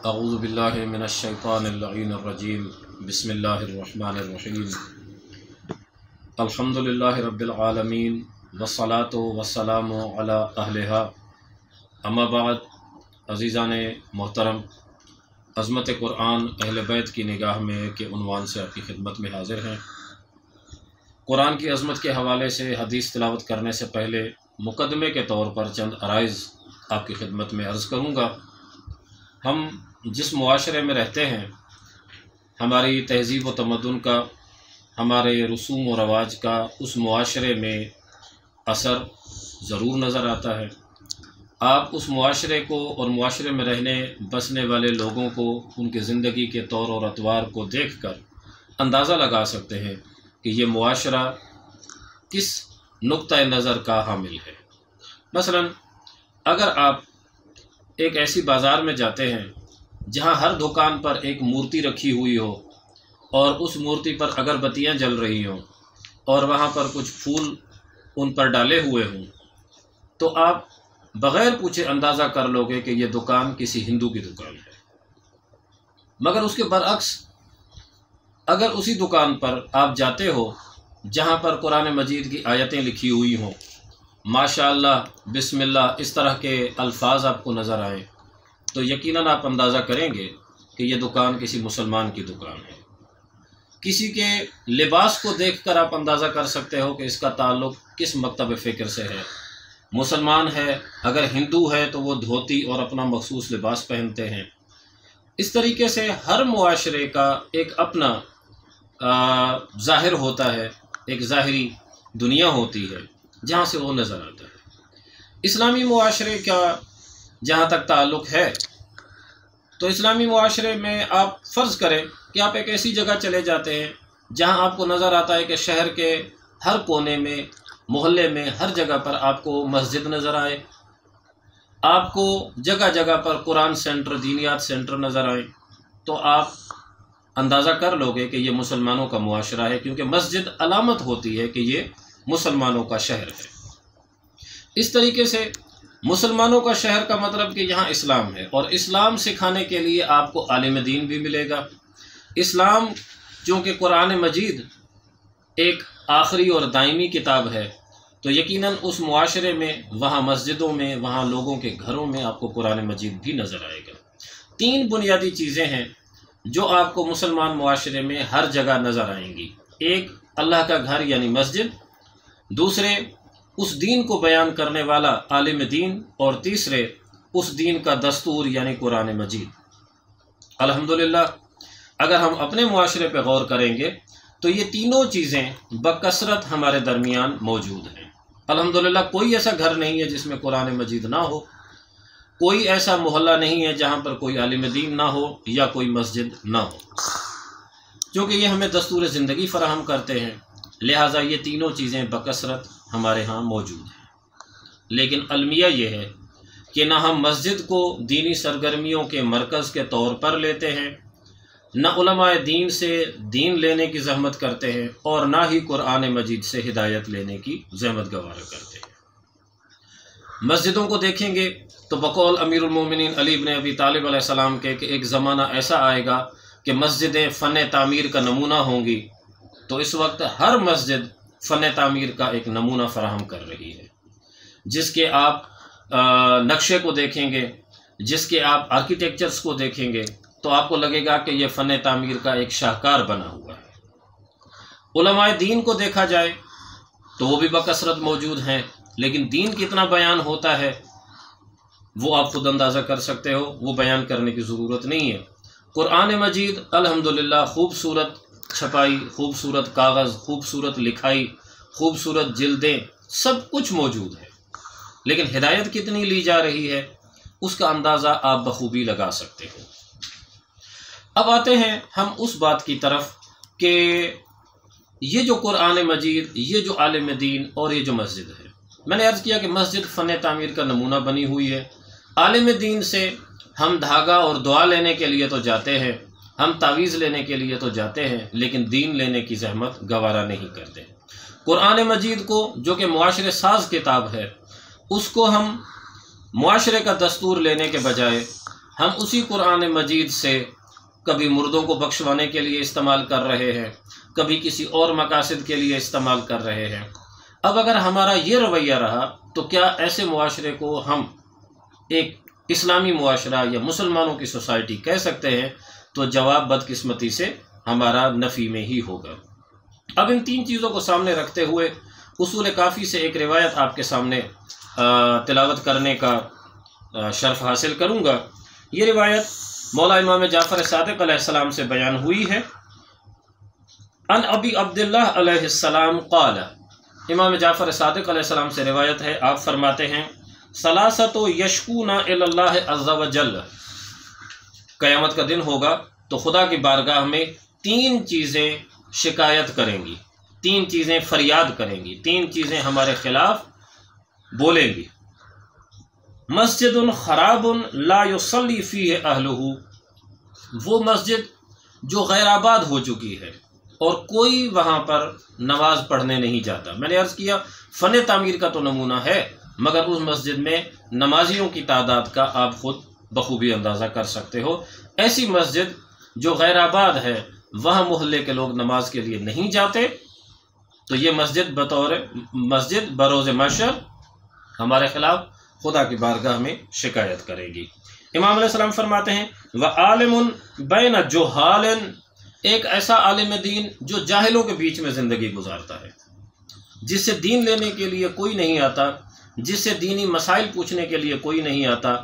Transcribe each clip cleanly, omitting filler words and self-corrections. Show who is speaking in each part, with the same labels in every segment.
Speaker 1: اعوذ باللہ من الشیطان اللعین الرجیم بسم اللہ الرحمن الرحیم الحمدللہ رب العالمین والصلاة والسلام علی اہلہا اما بعد۔ عزیزان محترم، عظمت قرآن اہل بیت کی نگاہ میں کے عنوان سے آپ کی خدمت میں حاضر ہیں۔ قرآن کی عظمت کے حوالے سے حدیث تلاوت کرنے سے پہلے مقدمے کے طور پر چند عرائض آپ کی خدمت میں عرض کروں گا۔ ہم جس معاشرے میں رہتے ہیں، ہماری تہذیب و تمدن کا، ہمارے رسوم و رواج کا اس معاشرے میں اثر ضرور نظر آتا ہے۔ آپ اس معاشرے کو اور معاشرے میں رہنے بسنے والے لوگوں کو ان کی زندگی کے طور اور اطوار کو دیکھ کر اندازہ لگا سکتے ہیں کہ یہ معاشرہ کس نقطۂ نظر کا حامل ہے۔ مثلا اگر آپ ایک ایسی بازار میں جاتے ہیں جہاں ہر دکان پر ایک مورتی رکھی ہوئی ہو اور اس مورتی پر اگربتیاں جل رہی ہوں اور وہاں پر کچھ پھول ان پر ڈالے ہوئے ہوں، تو آپ بغیر پوچھے اندازہ کر لو گے کہ یہ دکان کسی ہندو کی دکان ہے۔ مگر اس کے برعکس اگر اسی دکان پر آپ جاتے ہو جہاں پر قرآن مجید کی آیتیں لکھی ہوئی ہوں، ماشاء اللہ، بسم اللہ، اس طرح کے الفاظ آپ کو نظر آئیں، تو یقیناً آپ اندازہ کریں گے کہ یہ دکان کسی مسلمان کی دکان ہے۔ کسی کے لباس کو دیکھ کر آپ اندازہ کر سکتے ہو کہ اس کا تعلق کس مکتب فکر سے ہے۔ مسلمان ہے، اگر ہندو ہے تو وہ دھوتی اور اپنا مخصوص لباس پہنتے ہیں۔ اس طریقے سے ہر معاشرے کا ایک اپنا ظاہر ہوتا ہے، ایک ظاہری دنیا ہوتی ہے جہاں سے وہ نظر آتا ہے۔ اسلامی معاشرے کا جہاں تک تعلق ہے تو اسلامی معاشرے میں آپ فرض کریں کہ آپ ایک ایسی جگہ چلے جاتے ہیں جہاں آپ کو نظر آتا ہے کہ شہر کے ہر کونے میں، محلے میں، ہر جگہ پر آپ کو مسجد نظر آئے، آپ کو جگہ جگہ پر قرآن سینٹر، دینیات سینٹر نظر آئیں، تو آپ اندازہ کر لو گے کہ یہ مسلمانوں کا معاشرہ ہے، کیونکہ مسجد علامت ہوتی ہے کہ یہ مسلمانوں کا شہر ہے۔ اس طریقے سے مسلمانوں کا شہر کا مطلب کہ یہاں اسلام ہے، اور اسلام سکھانے کے لیے آپ کو عالم دین بھی ملے گا۔ اسلام چونکہ قرآن مجید ایک آخری اور دائمی کتاب ہے، تو یقیناً اس معاشرے میں، وہاں مسجدوں میں، وہاں لوگوں کے گھروں میں آپ کو قرآن مجید بھی نظر آئے گا۔ تین بنیادی چیزیں ہیں جو آپ کو مسلمان معاشرے میں ہر جگہ نظر آئیں گی۔ ایک، اللہ کا گھر یعنی مسجد، دوسرے اس دین کو بیان کرنے والا عالم دین، اور تیسرے اس دین کا دستور یعنی قرآن مجید۔ الحمدللہ اگر ہم اپنے معاشرے پہ غور کریں گے تو یہ تینوں چیزیں بکثرت ہمارے درمیان موجود ہیں۔ الحمدللہ کوئی ایسا گھر نہیں ہے جس میں قرآن مجید نہ ہو، کوئی ایسا محلہ نہیں ہے جہاں پر کوئی عالم دین نہ ہو یا کوئی مسجد نہ ہو، کیونکہ یہ ہمیں دستور زندگی فراہم کرتے ہیں، لہٰذا یہ تینوں چیزیں بکثرت ہمارے ہاں موجود ہیں۔ لیکن المیہ یہ ہے کہ نہ ہم مسجد کو دینی سرگرمیوں کے مرکز کے طور پر لیتے ہیں، نہ علماء دین سے دین لینے کی زحمت کرتے ہیں، اور نہ ہی قرآن مجید سے ہدایت لینے کی زحمت گوارا کرتے ہیں۔ مسجدوں کو دیکھیں گے تو بقول امیر المومنین علی بن ابی طالب علیہ السلام کے کہ ایک زمانہ ایسا آئے گا کہ مسجدیں فن تعمیر کا نمونہ ہوں گی، تو اس وقت ہر مسجد فن تعمیر کا ایک نمونہ فراہم کر رہی ہے، جس کے آپ نقشے کو دیکھیں گے، جس کے آپ آرکیٹیکچرز کو دیکھیں گے، تو آپ کو لگے گا کہ یہ فن تعمیر کا ایک شاہکار بنا ہوا ہے۔ علماء دین کو دیکھا جائے تو وہ بھی بکثرت موجود ہیں، لیکن دین کتنا بیان ہوتا ہے وہ آپ خود اندازہ کر سکتے ہو، وہ بیان کرنے کی ضرورت نہیں ہے۔ قرآن مجید الحمدللہ خوبصورت چھپائی، خوبصورت کاغذ، خوبصورت لکھائی، خوبصورت جلدیں، سب کچھ موجود ہے، لیکن ہدایت کتنی لی جا رہی ہے اس کا اندازہ آپ بخوبی لگا سکتے ہو۔ اب آتے ہیں ہم اس بات کی طرف کہ یہ جو قرآن مجید، یہ جو عالم دین اور یہ جو مسجد ہے، میں نے عرض کیا کہ مسجد فن تعمیر کا نمونہ بنی ہوئی ہے۔ عالم دین سے ہم دھاگا اور دعا لینے کے لیے تو جاتے ہیں، ہم تعویذ لینے کے لیے تو جاتے ہیں، لیکن دین لینے کی زحمت گوارا نہیں کرتے۔ قرآن مجید کو جو کہ معاشرے ساز کتاب ہے، اس کو ہم معاشرے کا دستور لینے کے بجائے ہم اسی قرآن مجید سے کبھی مردوں کو بخشوانے کے لیے استعمال کر رہے ہیں، کبھی کسی اور مقاصد کے لیے استعمال کر رہے ہیں۔ اب اگر ہمارا یہ رویہ رہا تو کیا ایسے معاشرے کو ہم ایک اسلامی معاشرہ یا مسلمانوں کی سوسائٹی کہہ سکتے ہیں؟ تو جواب بدقسمتی سے ہمارا نفی میں ہی ہوگا۔ اب ان تین چیزوں کو سامنے رکھتے ہوئے اصول کافی سے ایک روایت آپ کے سامنے تلاوت کرنے کا شرف حاصل کروں گا۔ یہ روایت مولا امام جعفر صادق علیہ السلام سے بیان ہوئی ہے۔ ان ابی عبداللہ علیہ السلام قال، امام جعفر صادق علیہ السلام سے روایت ہے، آپ فرماتے ہیں ثلاثۃ یشکون الی اللہ عز وجل، قیامت کا دن ہوگا تو خدا کی بارگاہ میں تین چیزیں شکایت کریں گی، تین چیزیں فریاد کریں گی، تین چیزیں ہمارے خلاف بولیں گی۔ مسجد خراب لا یصلی فیہ اہلہ، وہ مسجد جو غیر آباد ہو چکی ہے اور کوئی وہاں پر نماز پڑھنے نہیں جاتا۔ میں نے عرض کیا فن تعمیر کا تو نمونہ ہے، مگر اس مسجد میں نمازیوں کی تعداد کا آپ خود بخوبی اندازہ کر سکتے ہو۔ ایسی مسجد جو غیر آباد ہے، وہاں محلے کے لوگ نماز کے لیے نہیں جاتے، تو یہ مسجد بروز محشر ہمارے خلاف خدا کی بارگاہ میں شکایت کرے گی۔ امام علیہ السلام فرماتے ہیں وَعَالِمٌ بَيْنَ جُہَّالٍ، ایک ایسا عالم دین جو جاہلوں کے بیچ میں زندگی گزارتا ہے، جس سے دین لینے کے لیے کوئی نہیں آتا، جس سے دینی مسائل پوچھنے کے لیے کوئی نہیں آتا،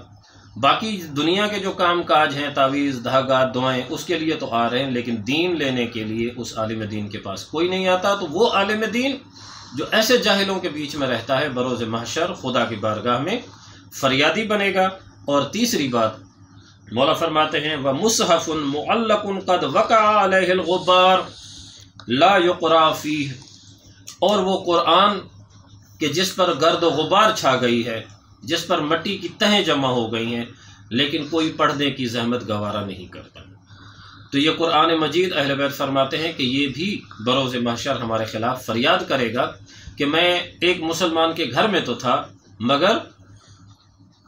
Speaker 1: باقی دنیا کے جو کام کاج ہیں، تعویذ دھاگا دعائیں، اس کے لیے تو آ رہے ہیں، لیکن دین لینے کے لیے اس عالم دین کے پاس کوئی نہیں آتا۔ تو وہ عالم دین جو ایسے جاہلوں کے بیچ میں رہتا ہے، بروز محشر خدا کی بارگاہ میں فریادی بنے گا۔ اور تیسری بات مولا فرماتے ہیں وَمُصْحَفٌ مُعَلَّقٌ قَدْ وَقَعَ عَلَيْهِ الْغُبَّارُ لَا يُقْرَأُ فِيهِ، اور وہ قرآن کہ جس پر گرد و غبار چھا گئی ہے، جس پر مٹی کی تہیں جمع ہو گئی ہیں، لیکن کوئی پڑھنے کی زحمت گوارا نہیں کرتا۔ تو یہ قرآن مجید اہل بیت فرماتے ہیں کہ یہ بھی بروز محشر ہمارے خلاف فریاد کرے گا کہ میں ایک مسلمان کے گھر میں تو تھا، مگر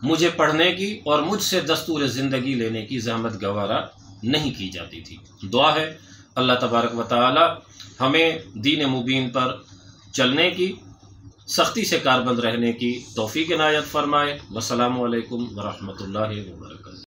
Speaker 1: مجھے پڑھنے کی اور مجھ سے دستور زندگی لینے کی زحمت گوارا نہیں کی جاتی تھی۔ دعا ہے اللہ تبارک و تعالی ہمیں دین مبین پر چلنے کی، سختی سے کاربند رہنے کی توفیق عنایت فرمائے۔ والسلام علیکم ورحمۃ اللہ وبرکاتہ۔